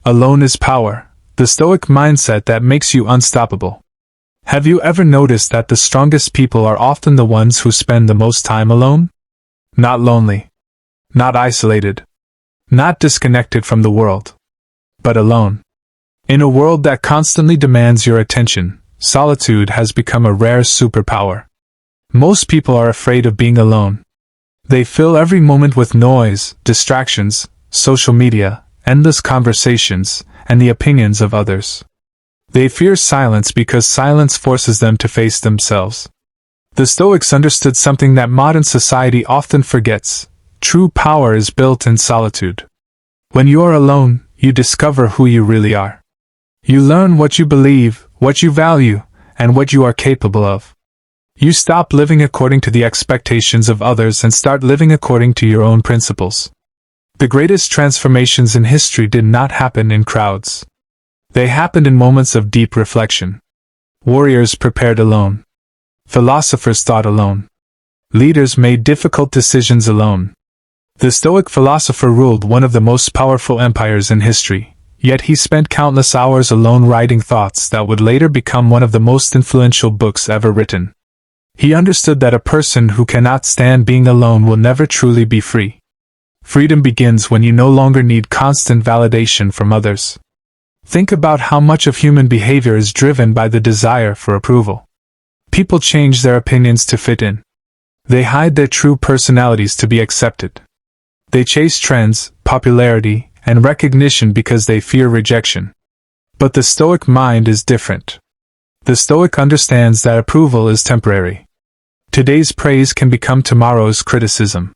Alone is power, the Stoic mindset that makes you unstoppable. Have you ever noticed that the strongest people are often the ones who spend the most time alone? Not lonely. Not isolated. Not disconnected from the world. But alone. In a world that constantly demands your attention, solitude has become a rare superpower. Most people are afraid of being alone. They fill every moment with noise, distractions, social media, endless conversations, and the opinions of others. They fear silence because silence forces them to face themselves. The Stoics understood something that modern society often forgets. True power is built in solitude. When you are alone, you discover who you really are. You learn what you believe, what you value, and what you are capable of. You stop living according to the expectations of others and start living according to your own principles. The greatest transformations in history did not happen in crowds. They happened in moments of deep reflection. Warriors prepared alone. Philosophers thought alone. Leaders made difficult decisions alone. The Stoic philosopher ruled one of the most powerful empires in history, yet he spent countless hours alone writing thoughts that would later become one of the most influential books ever written. He understood that a person who cannot stand being alone will never truly be free. Freedom begins when you no longer need constant validation from others. Think about how much of human behavior is driven by the desire for approval. People change their opinions to fit in. They hide their true personalities to be accepted. They chase trends, popularity, and recognition because they fear rejection. But the Stoic mind is different. The Stoic understands that approval is temporary. Today's praise can become tomorrow's criticism.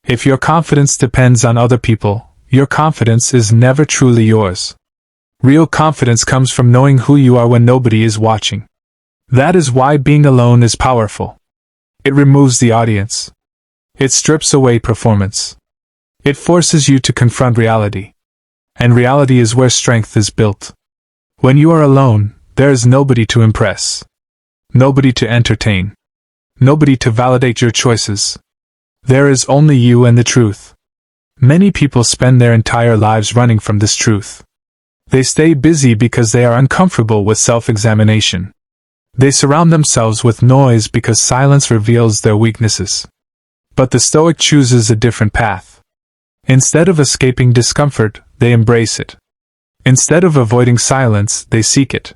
If your confidence depends on other people, your confidence is never truly yours. Real confidence comes from knowing who you are when nobody is watching. That is why being alone is powerful. It removes the audience. It strips away performance. It forces you to confront reality. And reality is where strength is built. When you are alone, there is nobody to impress. Nobody to entertain. Nobody to validate your choices. There is only you and the truth. Many people spend their entire lives running from this truth. They stay busy because they are uncomfortable with self-examination. They surround themselves with noise because silence reveals their weaknesses. But the Stoic chooses a different path. Instead of escaping discomfort, they embrace it. Instead of avoiding silence, they seek it.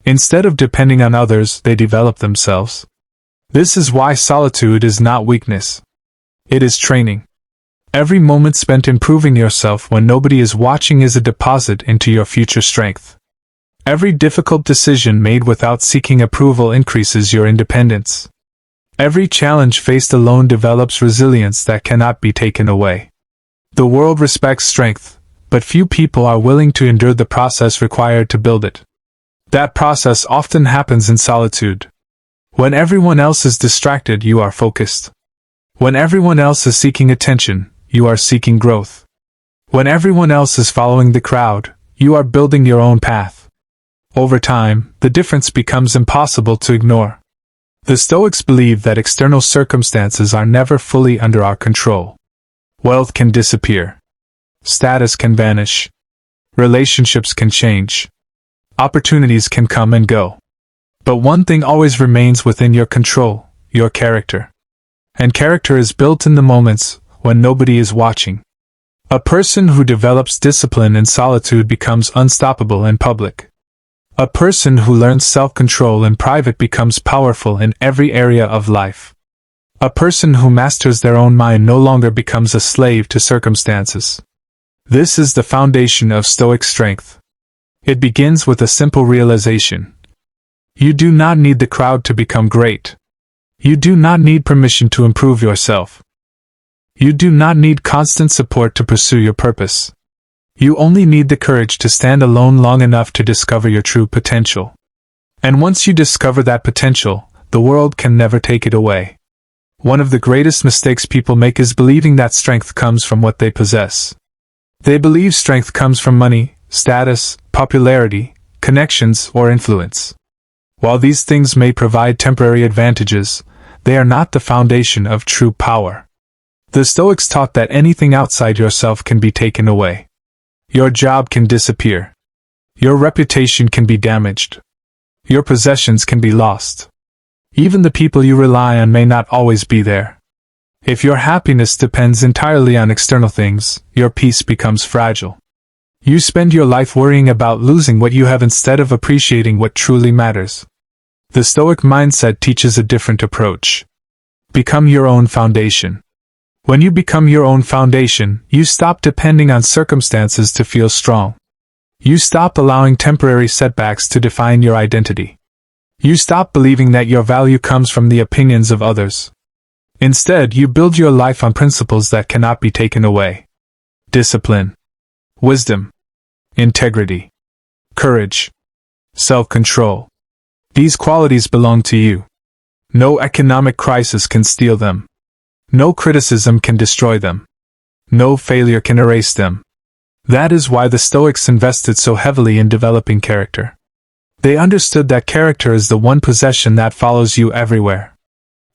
Instead of depending on others, they develop themselves. This is why solitude is not weakness. It is training. Every moment spent improving yourself when nobody is watching is a deposit into your future strength. Every difficult decision made without seeking approval increases your independence. Every challenge faced alone develops resilience that cannot be taken away. The world respects strength, but few people are willing to endure the process required to build it. That process often happens in solitude. When everyone else is distracted, you are focused. When everyone else is seeking attention, you are seeking growth. When everyone else is following the crowd, you are building your own path. Over time, the difference becomes impossible to ignore. The Stoics believe that external circumstances are never fully under our control. Wealth can disappear. Status can vanish. Relationships can change. Opportunities can come and go. But one thing always remains within your control: your character. And character is built in the moments when nobody is watching. A person who develops discipline in solitude becomes unstoppable in public. A person who learns self-control in private becomes powerful in every area of life. A person who masters their own mind no longer becomes a slave to circumstances. This is the foundation of Stoic strength. It begins with a simple realization. You do not need the crowd to become great. You do not need permission to improve yourself. You do not need constant support to pursue your purpose. You only need the courage to stand alone long enough to discover your true potential. And once you discover that potential, the world can never take it away. One of the greatest mistakes people make is believing that strength comes from what they possess. They believe strength comes from money, status, popularity, connections, or influence. While these things may provide temporary advantages, they are not the foundation of true power. The Stoics taught that anything outside yourself can be taken away. Your job can disappear. Your reputation can be damaged. Your possessions can be lost. Even the people you rely on may not always be there. If your happiness depends entirely on external things, your peace becomes fragile. You spend your life worrying about losing what you have instead of appreciating what truly matters. The Stoic mindset teaches a different approach. Become your own foundation. When you become your own foundation, you stop depending on circumstances to feel strong. You stop allowing temporary setbacks to define your identity. You stop believing that your value comes from the opinions of others. Instead, you build your life on principles that cannot be taken away. Discipline, wisdom, integrity, courage, self-control. These qualities belong to you. No economic crisis can steal them. No criticism can destroy them. No failure can erase them. That is why the Stoics invested so heavily in developing character. They understood that character is the one possession that follows you everywhere.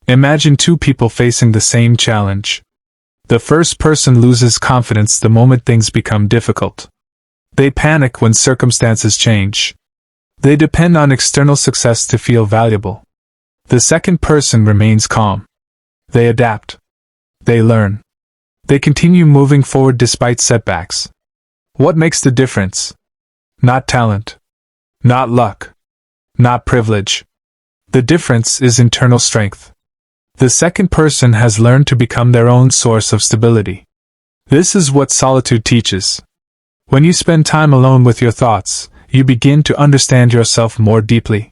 Imagine two people facing the same challenge. The first person loses confidence the moment things become difficult. They panic when circumstances change. They depend on external success to feel valuable. The second person remains calm. They adapt. They learn. They continue moving forward despite setbacks. What makes the difference? Not talent. Not luck. Not privilege. The difference is internal strength. The second person has learned to become their own source of stability. This is what solitude teaches. When you spend time alone with your thoughts, you begin to understand yourself more deeply.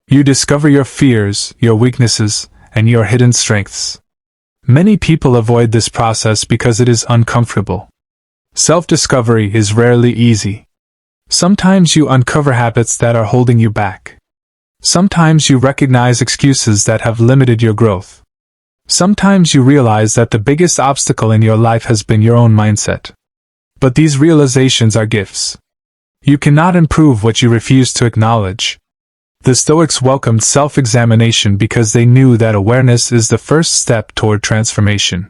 You discover your fears, your weaknesses, and your hidden strengths. Many people avoid this process because it is uncomfortable. Self-discovery is rarely easy. Sometimes you uncover habits that are holding you back. Sometimes you recognize excuses that have limited your growth. Sometimes you realize that the biggest obstacle in your life has been your own mindset. But these realizations are gifts. You cannot improve what you refuse to acknowledge. The Stoics welcomed self-examination because they knew that awareness is the first step toward transformation.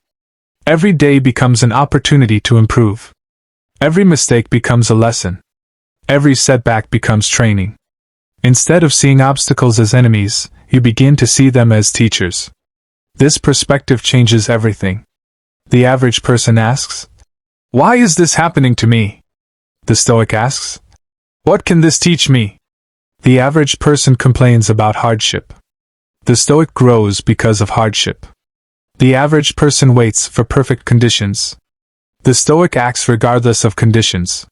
Every day becomes an opportunity to improve. Every mistake becomes a lesson. Every setback becomes training. Instead of seeing obstacles as enemies, you begin to see them as teachers. This perspective changes everything. The average person asks, "Why is this happening to me?" The Stoic asks, "What can this teach me?" The average person complains about hardship. The Stoic grows because of hardship. The average person waits for perfect conditions. The Stoic acts regardless of conditions.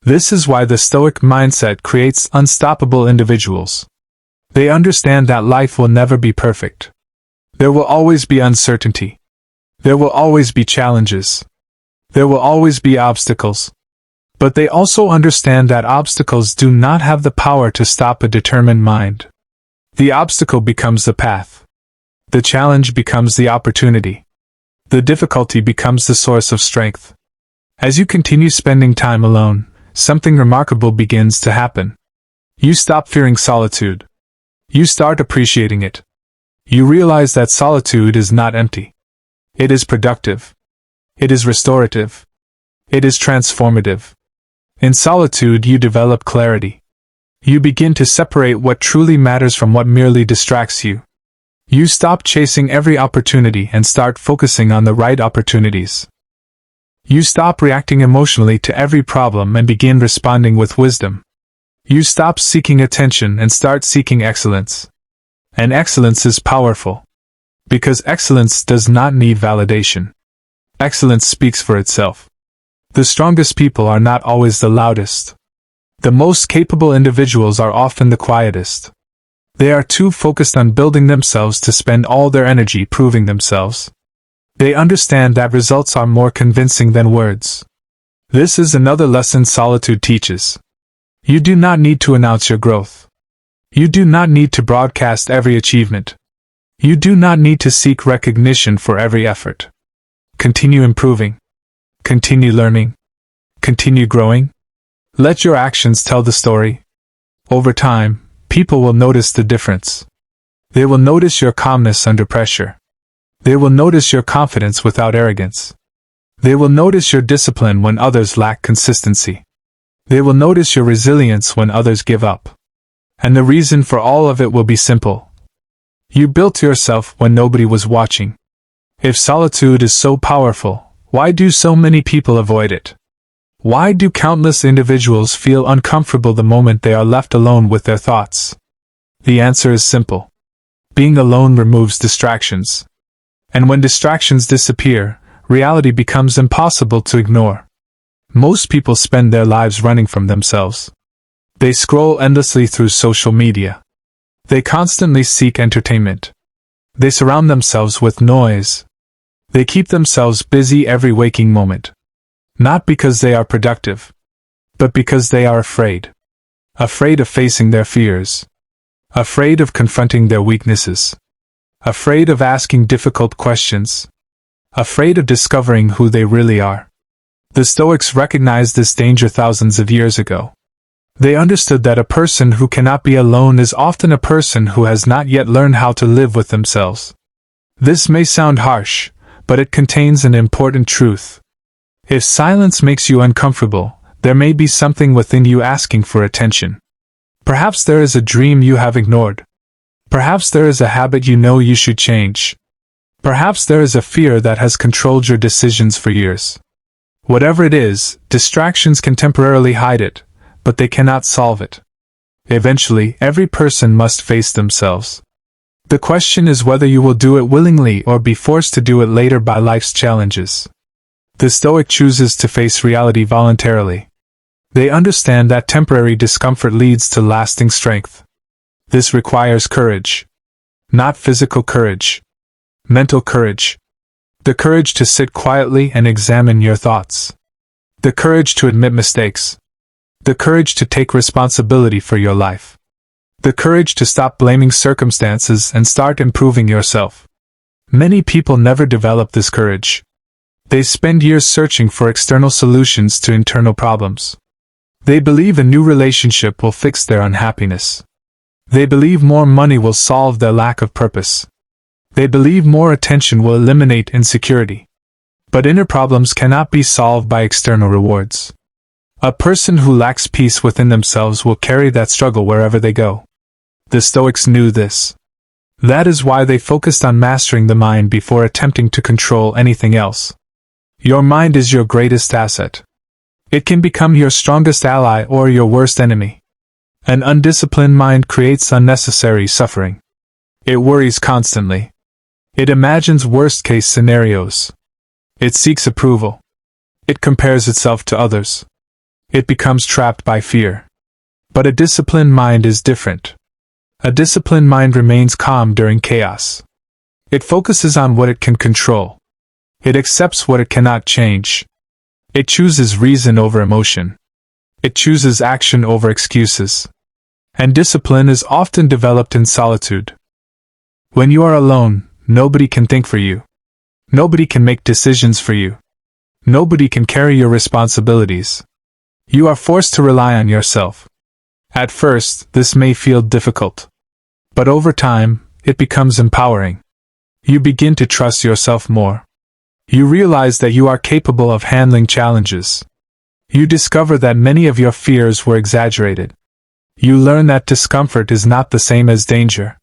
This is why the Stoic mindset creates unstoppable individuals. They understand that life will never be perfect. There will always be uncertainty. There will always be challenges. There will always be obstacles. But they also understand that obstacles do not have the power to stop a determined mind. The obstacle becomes the path. The challenge becomes the opportunity. The difficulty becomes the source of strength. As you continue spending time alone, something remarkable begins to happen. You stop fearing solitude. You start appreciating it. You realize that solitude is not empty. It is productive. It is restorative. It is transformative. In solitude, you develop clarity. You begin to separate what truly matters from what merely distracts you. You stop chasing every opportunity and start focusing on the right opportunities. You stop reacting emotionally to every problem and begin responding with wisdom. You stop seeking attention and start seeking excellence. And excellence is powerful. Because excellence does not need validation. Excellence speaks for itself. The strongest people are not always the loudest. The most capable individuals are often the quietest. They are too focused on building themselves to spend all their energy proving themselves. They understand that results are more convincing than words. This is another lesson solitude teaches. You do not need to announce your growth. You do not need to broadcast every achievement. You do not need to seek recognition for every effort. Continue improving. Continue learning. Continue growing. Let your actions tell the story. Over time, people will notice the difference. They will notice your calmness under pressure. They will notice your confidence without arrogance. They will notice your discipline when others lack consistency. They will notice your resilience when others give up. And the reason for all of it will be simple. You built yourself when nobody was watching. If solitude is so powerful, why do so many people avoid it? Why do countless individuals feel uncomfortable the moment they are left alone with their thoughts? The answer is simple. Being alone removes distractions. And when distractions disappear, reality becomes impossible to ignore. Most people spend their lives running from themselves. They scroll endlessly through social media. They constantly seek entertainment. They surround themselves with noise. They keep themselves busy every waking moment. Not because they are productive, but because they are afraid. Afraid of facing their fears. Afraid of confronting their weaknesses. Afraid of asking difficult questions. Afraid of discovering who they really are. The Stoics recognized this danger thousands of years ago. They understood that a person who cannot be alone is often a person who has not yet learned how to live with themselves. This may sound harsh, but it contains an important truth. If silence makes you uncomfortable, there may be something within you asking for attention. Perhaps there is a dream you have ignored. Perhaps there is a habit you know you should change. Perhaps there is a fear that has controlled your decisions for years. Whatever it is, distractions can temporarily hide it, but they cannot solve it. Eventually, every person must face themselves. The question is whether you will do it willingly or be forced to do it later by life's challenges. The Stoic chooses to face reality voluntarily. They understand that temporary discomfort leads to lasting strength. This requires courage. Not physical courage. Mental courage. The courage to sit quietly and examine your thoughts. The courage to admit mistakes. The courage to take responsibility for your life. The courage to stop blaming circumstances and start improving yourself. Many people never develop this courage. They spend years searching for external solutions to internal problems. They believe a new relationship will fix their unhappiness. They believe more money will solve their lack of purpose. They believe more attention will eliminate insecurity. But inner problems cannot be solved by external rewards. A person who lacks peace within themselves will carry that struggle wherever they go. The Stoics knew this. That is why they focused on mastering the mind before attempting to control anything else. Your mind is your greatest asset. It can become your strongest ally or your worst enemy. An undisciplined mind creates unnecessary suffering. It worries constantly. It imagines worst-case scenarios. It seeks approval. It compares itself to others. It becomes trapped by fear. But a disciplined mind is different. A disciplined mind remains calm during chaos. It focuses on what it can control. It accepts what it cannot change. It chooses reason over emotion. It chooses action over excuses. And discipline is often developed in solitude. When you are alone, nobody can think for you. Nobody can make decisions for you. Nobody can carry your responsibilities. You are forced to rely on yourself. At first, this may feel difficult. But over time, it becomes empowering. You begin to trust yourself more. You realize that you are capable of handling challenges. You discover that many of your fears were exaggerated. You learn that discomfort is not the same as danger.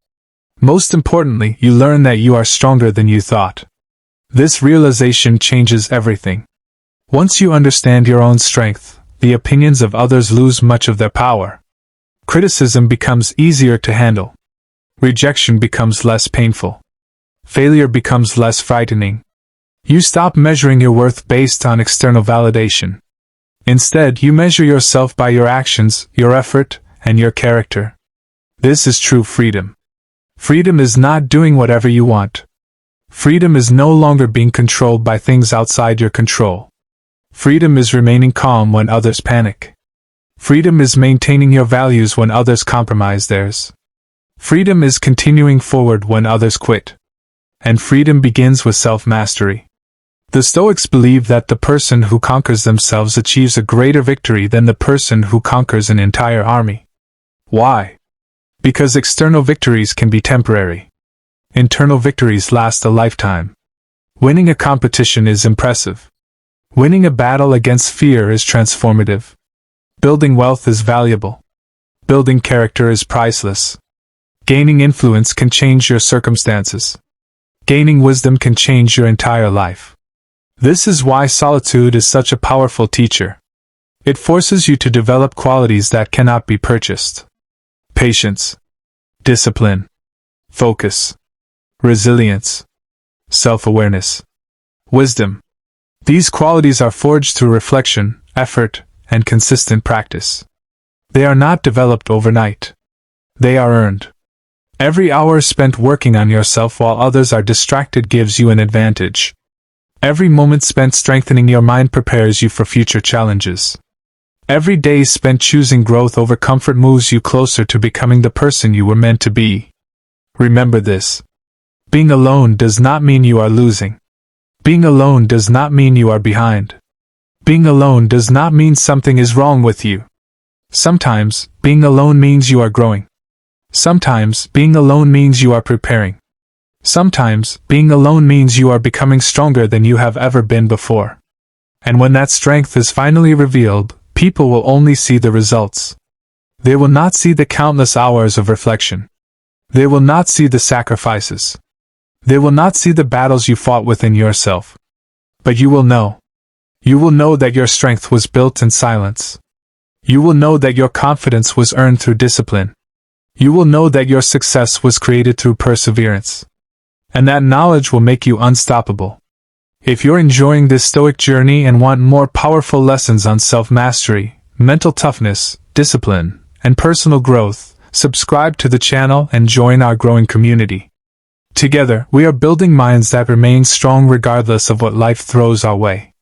Most importantly, you learn that you are stronger than you thought. This realization changes everything. Once you understand your own strength, the opinions of others lose much of their power. Criticism becomes easier to handle. Rejection becomes less painful. Failure becomes less frightening. You stop measuring your worth based on external validation. Instead, you measure yourself by your actions, your effort, and your character. This is true freedom. Freedom is not doing whatever you want. Freedom is no longer being controlled by things outside your control. Freedom is remaining calm when others panic. Freedom is maintaining your values when others compromise theirs. Freedom is continuing forward when others quit. And freedom begins with self-mastery. The Stoics believe that the person who conquers themselves achieves a greater victory than the person who conquers an entire army. Why? Because external victories can be temporary. Internal victories last a lifetime. Winning a competition is impressive. Winning a battle against fear is transformative. Building wealth is valuable. Building character is priceless. Gaining influence can change your circumstances. Gaining wisdom can change your entire life. This is why solitude is such a powerful teacher. It forces you to develop qualities that cannot be purchased. Patience, discipline, focus, resilience, self-awareness, wisdom. These qualities are forged through reflection, effort, and consistent practice. They are not developed overnight. They are earned. Every hour spent working on yourself while others are distracted gives you an advantage. Every moment spent strengthening your mind prepares you for future challenges. Every day spent choosing growth over comfort moves you closer to becoming the person you were meant to be. Remember this. Being alone does not mean you are losing. Being alone does not mean you are behind. Being alone does not mean something is wrong with you. Sometimes, being alone means you are growing. Sometimes, being alone means you are preparing. Sometimes, being alone means you are becoming stronger than you have ever been before. And when that strength is finally revealed, people will only see the results. They will not see the countless hours of reflection. They will not see the sacrifices. They will not see the battles you fought within yourself. But you will know. You will know that your strength was built in silence. You will know that your confidence was earned through discipline. You will know that your success was created through perseverance. And that knowledge will make you unstoppable. If you're enjoying this Stoic journey and want more powerful lessons on self-mastery, mental toughness, discipline, and personal growth, subscribe to the channel and join our growing community. Together, we are building minds that remain strong regardless of what life throws our way.